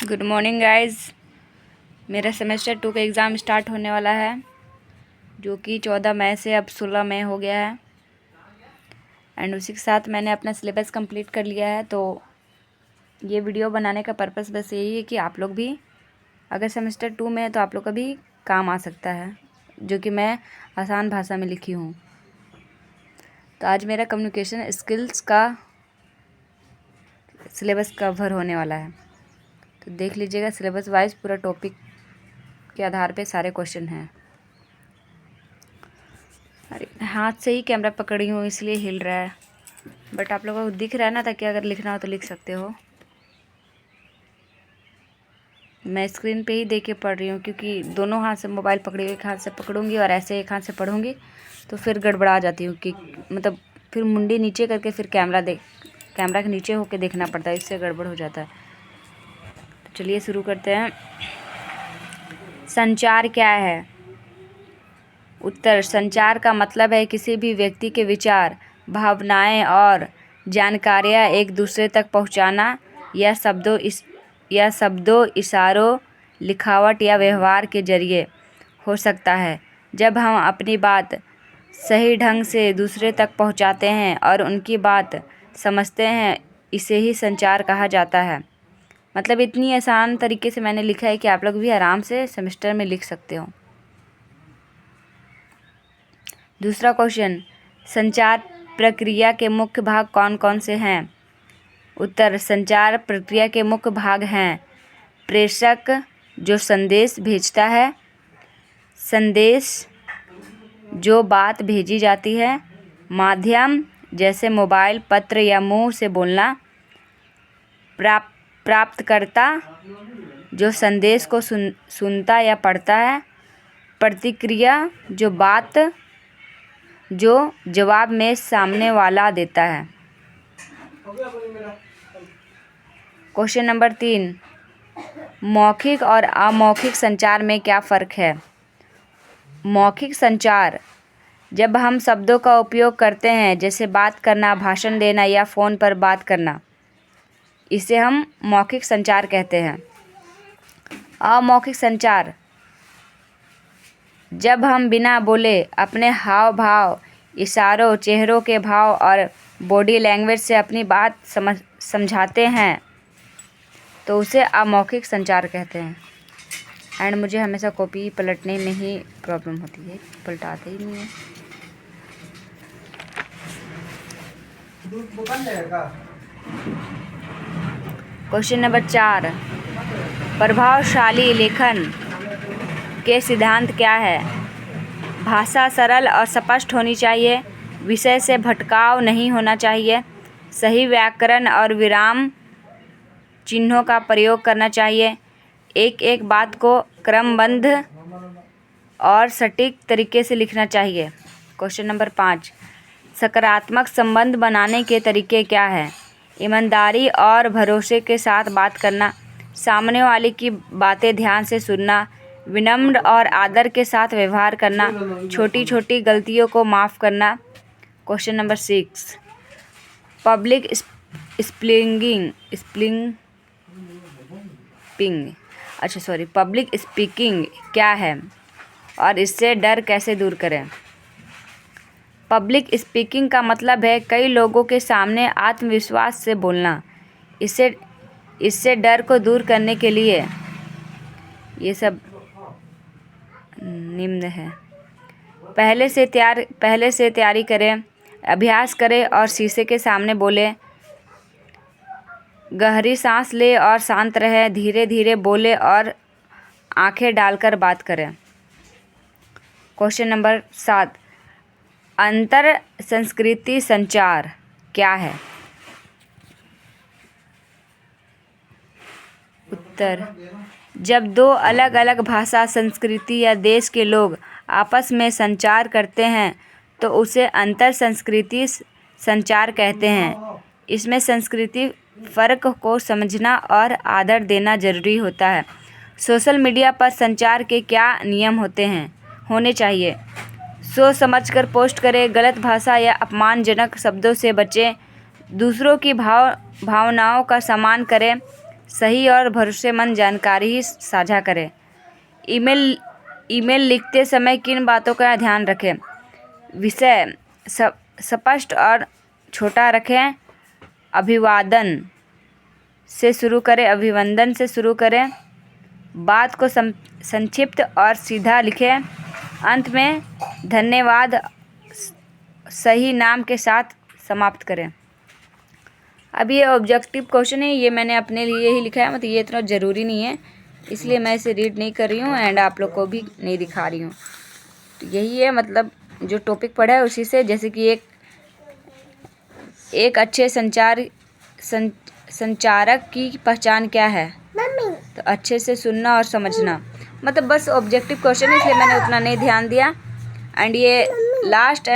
Good morning guys. मेरा semester 2 का exam start होने वाला है, जो कि 14 मई से अब 16 मई हो गया है। एंड उसी के साथ मैंने अपना सिलेबस कंप्लीट कर लिया है। तो ये वीडियो बनाने का पर्पस बस यही है कि आप लोग भी अगर सेमेस्टर 2 में है तो आप लोग का भी काम आ सकता है, जो कि मैं आसान भाषा में लिखी हूँ। तो आज मेरा कम्युनिकेशन स्किल्स का सिलेबस कवर होने वाला है। तो देख लीजिएगा, सिलेबस वाइज पूरा टॉपिक के आधार पे सारे क्वेश्चन हैं। अरे हाथ से ही कैमरा पकड़ी हूँ इसलिए हिल रहा है, बट आप लोगों को दिख रहा है ना, ताकि अगर लिखना हो तो लिख सकते हो। मैं स्क्रीन पे ही देख के पढ़ रही हूँ, क्योंकि दोनों हाथ से मोबाइल पकड़ी हुई, एक हाथ से पकड़ूंगी और ऐसे एक हाथ से पढ़ूंगी तो फिर गड़बड़ा जाती हूँ, कि मतलब फिर मुंडी नीचे करके फिर कैमरा के नीचे होके देखना पड़ता है, इससे गड़बड़ हो जाता है। तो चलिए शुरू करते हैं। संचार क्या है? उत्तर: संचार का मतलब है किसी भी व्यक्ति के विचार, भावनाएं और जानकारियां एक दूसरे तक पहुंचाना। यह शब्दों, इशारों, लिखावट या व्यवहार के जरिए हो सकता है। जब हम अपनी बात सही ढंग से दूसरे तक पहुंचाते हैं और उनकी बात समझते हैं, इसे ही संचार कहा जाता है। मतलब इतनी आसान तरीके से मैंने लिखा है कि आप लोग भी आराम से सेमेस्टर में लिख सकते हो। दूसरा क्वेश्चन: संचार प्रक्रिया के मुख्य भाग कौन कौन से हैं? उत्तर: संचार प्रक्रिया के मुख्य भाग हैं प्रेषक, जो संदेश भेजता है, संदेश जो बात भेजी जाती है, माध्यम जैसे मोबाइल, पत्र या मुंह से बोलना, प्राप्तकर्ता जो संदेश को सुनता या पढ़ता है, प्रतिक्रिया जो जवाब में सामने वाला देता है। क्वेश्चन नंबर 3: मौखिक और अमौखिक संचार में क्या फ़र्क है? मौखिक संचार: जब हम शब्दों का उपयोग करते हैं, जैसे बात करना, भाषण देना या फ़ोन पर बात करना, इसे हम मौखिक संचार कहते हैं। अमौखिक संचार: जब हम बिना बोले अपने हाव भाव, इशारों, चेहरों के भाव और बॉडी लैंग्वेज से अपनी बात समझाते हैं, तो उसे अमौखिक संचार कहते हैं। एंड मुझे हमेशा कॉपी पलटने में ही प्रॉब्लम होती है, पलटाते ही नहीं है। क्वेश्चन नंबर 4: प्रभावशाली लेखन के सिद्धांत क्या है? भाषा सरल और स्पष्ट होनी चाहिए, विषय से भटकाव नहीं होना चाहिए, सही व्याकरण और विराम चिन्हों का प्रयोग करना चाहिए, एक एक बात को क्रमबद्ध और सटीक तरीके से लिखना चाहिए। क्वेश्चन नंबर 5: सकारात्मक संबंध बनाने के तरीके क्या हैं? ईमानदारी और भरोसे के साथ बात करना, सामने वाले की बातें ध्यान से सुनना, विनम्र और आदर के साथ व्यवहार करना, छोटी छोटी गलतियों को माफ़ करना। क्वेश्चन नंबर 6: पब्लिक स्पीकिंग क्या है और इससे डर कैसे दूर करें? पब्लिक स्पीकिंग का मतलब है कई लोगों के सामने आत्मविश्वास से बोलना। इससे डर को दूर करने के लिए ये सब निम्न है। पहले से तैयारी करें, अभ्यास करें और शीशे के सामने बोलें। गहरी सांस लें और शांत रहें। धीरे धीरे बोलें और आंखें डालकर बात करें। क्वेश्चन नंबर 7: अंतर संस्कृति संचार क्या है? उत्तर: जब दो अलग अलग भाषा, संस्कृति या देश के लोग आपस में संचार करते हैं तो उसे अंतर संस्कृति संचार कहते हैं। इसमें संस्कृति फ़र्क को समझना और आदर देना जरूरी होता है। सोशल मीडिया पर संचार के क्या नियम होने चाहिए? सोच समझकर पोस्ट करें, गलत भाषा या अपमानजनक शब्दों से बचें, दूसरों की भावनाओं का सम्मान करें, सही और भरोसेमंद जानकारी ही साझा करें। ईमेल लिखते समय किन बातों का ध्यान रखें? विषय स्पष्ट और छोटा रखें। अभिवादन से शुरू करें। बात को संक्षिप्त और सीधा लिखें। अंत में धन्यवाद सही नाम के साथ समाप्त करें। अब ये ऑब्जेक्टिव क्वेश्चन है, ये मैंने अपने लिए ही लिखा है, मतलब ये इतना ज़रूरी नहीं है, इसलिए मैं इसे रीड नहीं कर रही हूँ एंड आप लोग को भी नहीं दिखा रही हूँ। तो यही है, मतलब जो टॉपिक पढ़ा है उसी से, जैसे कि एक अच्छे संचारक की पहचान क्या है? तो अच्छे से सुनना और समझना। मतलब बस ऑब्जेक्टिव क्वेश्चन है, इसलिए मैंने उतना नहीं ध्यान दिया। एंड ये लास्ट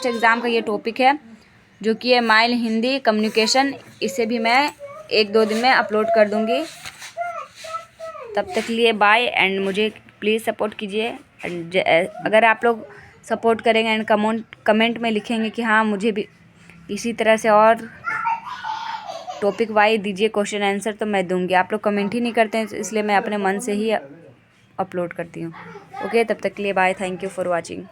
एग्ज़ाम का ये टॉपिक है, जो कि है माइल हिंदी कम्युनिकेशन। इसे भी मैं 1-2 दिन में अपलोड कर दूँगी। तब तक लिए बाय एंड मुझे प्लीज़ सपोर्ट कीजिए। एंड अगर आप लोग सपोर्ट करेंगे एंड कमेंट में लिखेंगे कि हाँ मुझे भी इसी तरह से और टॉपिक वाइज दीजिए क्वेश्चन आंसर, तो मैं दूंगी। आप लोग कमेंट ही नहीं करते हैं, इसलिए मैं अपने मन से ही अपलोड करती हूँ। ओके, तब तक के लिए bye. Thank you for watching.